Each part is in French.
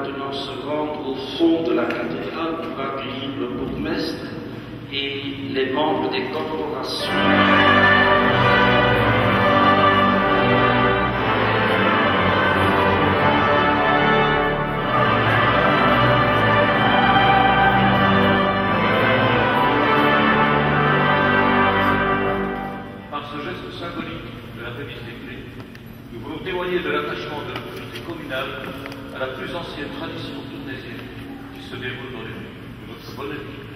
maintenant se rendre au fond de la cathédrale pour accueillir le bourgmestre et les membres des corporations. Par ce geste symbolique de la remise des clés, nous voulons témoigner de l'attachement de l'autorité communale à la plus ancienne tradition tournaisienne qui se déroule dans les rues de notre bonne ville.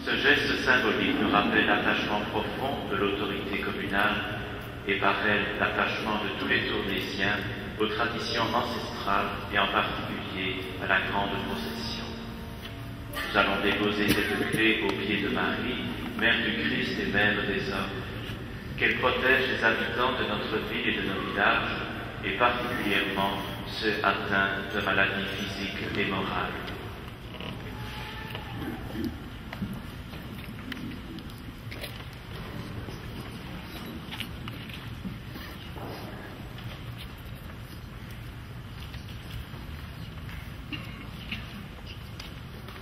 Ce geste symbolique nous rappelle l'attachement profond de l'autorité communale et par elle l'attachement de tous les Tournaisiens aux traditions ancestrales et en particulier à la grande procession. Nous allons déposer cette clé aux pieds de Marie, Mère du Christ et Mère des hommes. Qu'elle protège les habitants de notre ville et de nos villages, et particulièrement ceux atteints de maladies physiques et morales.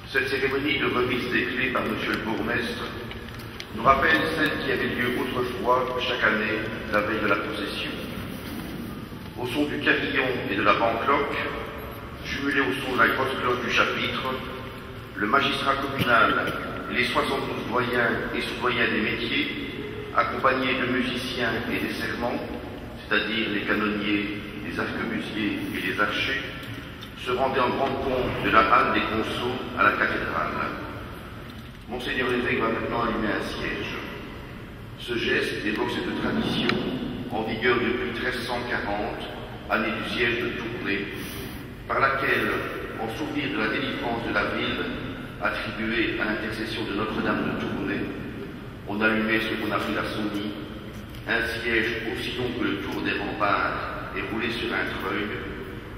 Cette cérémonie de remise des clés par Monsieur le bourgmestre nous rappelle celle qui avait lieu autrefois, chaque année, la veille de la procession. Au son du carillon et de la banque-cloque, jumelé au son de la grosse cloche du chapitre, le magistrat communal et les 72 doyens et sous-doyens des métiers, accompagnés de musiciens et des serments, c'est-à-dire les canonniers, les arquebusiers et les archers, se rendaient en grande pompe de la halle des consos à la cathédrale. Monseigneur l'évêque va maintenant allumer un siège. Ce geste évoque cette tradition, en vigueur depuis 1340, année du siège de Tournai, par laquelle, en souvenir de la délivrance de la ville, attribuée à l'intercession de Notre-Dame de Tournai, on allumait ce qu'on appelle la sonnie, un siège aussi long que le tour des remparts et roulé sur un treuil,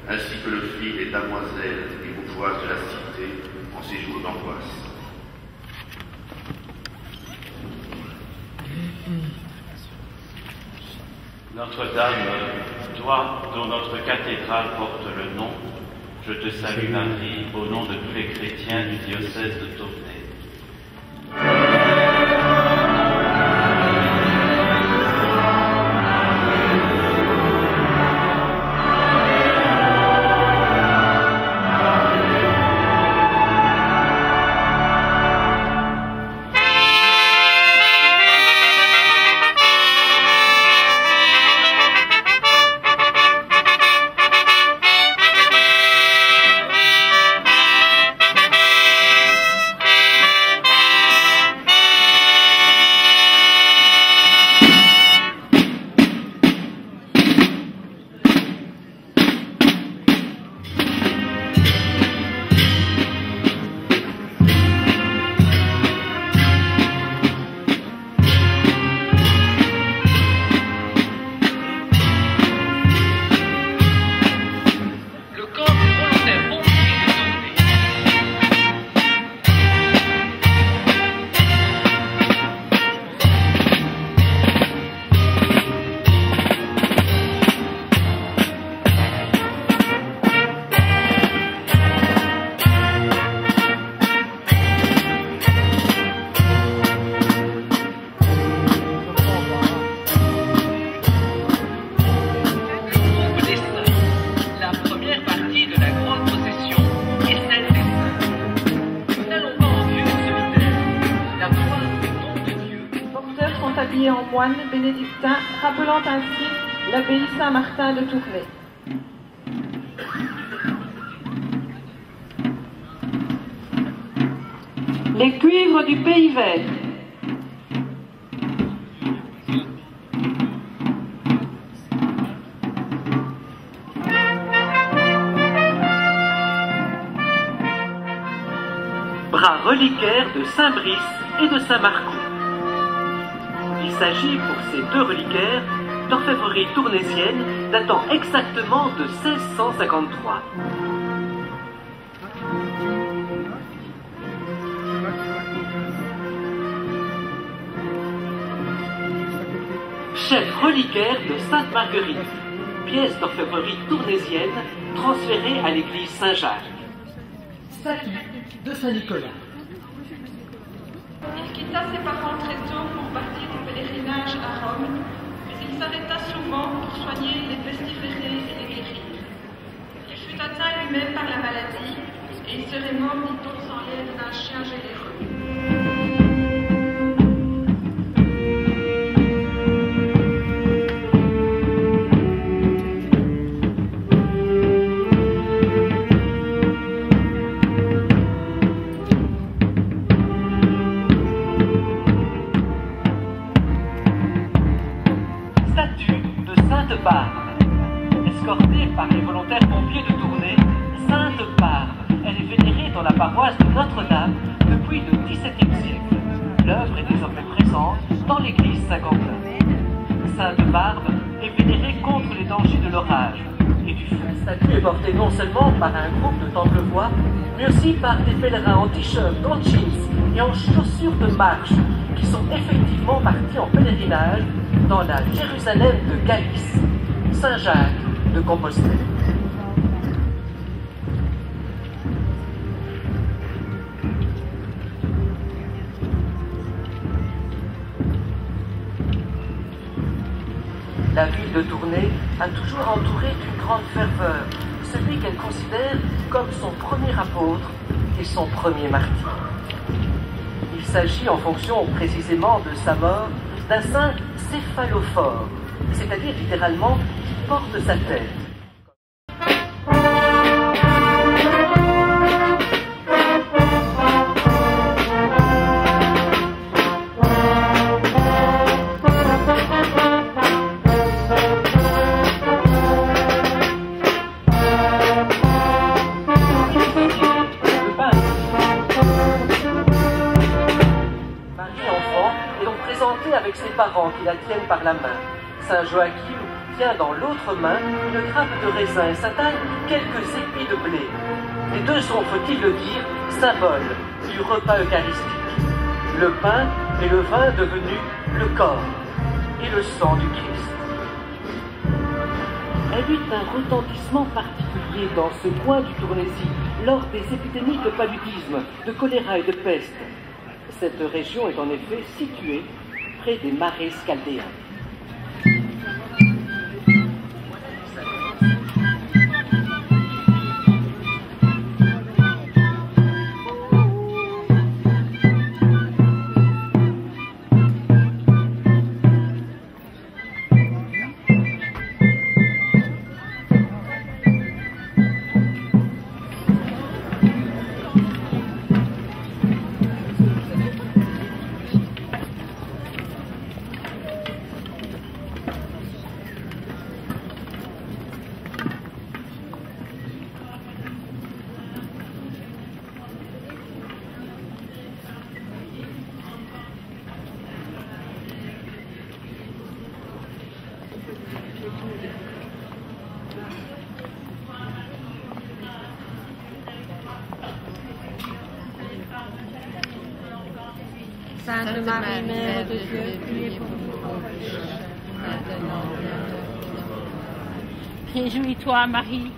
ainsi que le firent les damoiselles et bourgeoises de la cité en ces jours d'angoisse. Notre-Dame, toi dont notre cathédrale porte le nom, je te salue Marie au nom de tous les chrétiens du diocèse de Tournai. En moine bénédictin, rappelant ainsi l'abbaye Saint-Martin de Tournai. Les cuivres du Pays Vert. Bras reliquaires de Saint-Brice et de Saint-Marcoux. Il s'agit pour ces deux reliquaires d'orfèvrerie tournaisienne datant exactement de 1653. chef reliquaire de Sainte Marguerite, pièce d'orfèvrerie tournaisienne transférée à l'église Saint-Jacques. Statue de Saint-Nicolas. Il quitta ses parents très tôt pour partir au pèlerinage à Rome, mais il s'arrêta souvent pour soigner les pestiférés et les guérir. Il fut atteint lui-même par la maladie et il serait mort, dit-on, sans l'aide d'un chien généreux. Escortée par les volontaires pompiers de Tournai, Sainte Barbe, elle est vénérée dans la paroisse de Notre-Dame depuis le XVIIe siècle. L'œuvre est désormais présente dans l'église Saint-Quentin. Sainte Barbe est vénérée contre les dangers de l'orage et du feu. La statue est portée non seulement par un groupe de Templevoix, mais aussi par des pèlerins en t-shirt, en jeans et en chaussures de marche qui sont effectivement partis en pèlerinage dans la Jérusalem de Galice, Saint-Jacques de Compostelle. La ville de Tournai a toujours entouré d'une grande ferveur celui qu'elle considère comme son premier apôtre et son premier martyr. Il s'agit, en fonction précisément de sa mort, d'un saint céphalophore, c'est-à-dire littéralement qui porte sa tête. Avec ses parents qui la tiennent par la main. Saint Joachim tient dans l'autre main une grappe de raisin et s'attale quelques épis de blé. Les deux sont, faut-il le dire, symboles du repas eucharistique. Le pain et le vin devenus le corps et le sang du Christ. Elle eut un retentissement particulier dans ce coin du Tournaisis lors des épidémies de paludisme, de choléra et de peste. Cette région est en effet située près des marais scaldéens. Sainte Marie, Mère de Dieu, priez pour nous pécheurs, maintenant et à l'heure de notre mort. Réjouis-toi, Marie.